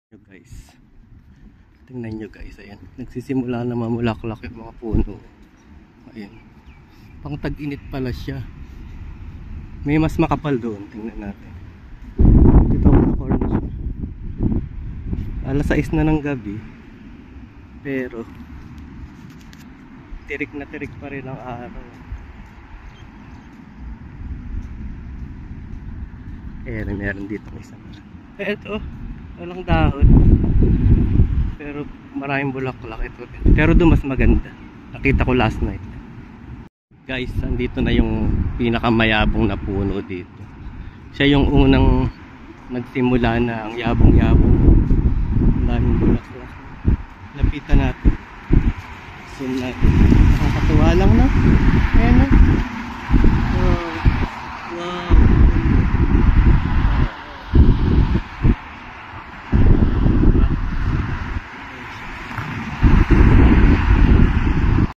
Guys, tingnan nyo guys, ayan, nagsisimula na mamulaklak yung mga puno. Ayan, pang tag-init pala siya. May mas makapal doon, tingnan natin. Dito ako na corner siya. Alas 6 na ng gabi, pero tirik na tirik pa rin ang araw. Ayan, meron dito isa. Eto, walang dahon, pero maraming bulaklak ito. Pero doon mas maganda, nakita ko last night. Guys, andito na yung pinakamayabong na puno dito. Siya yung unang nagsimula na ang yabong-yabong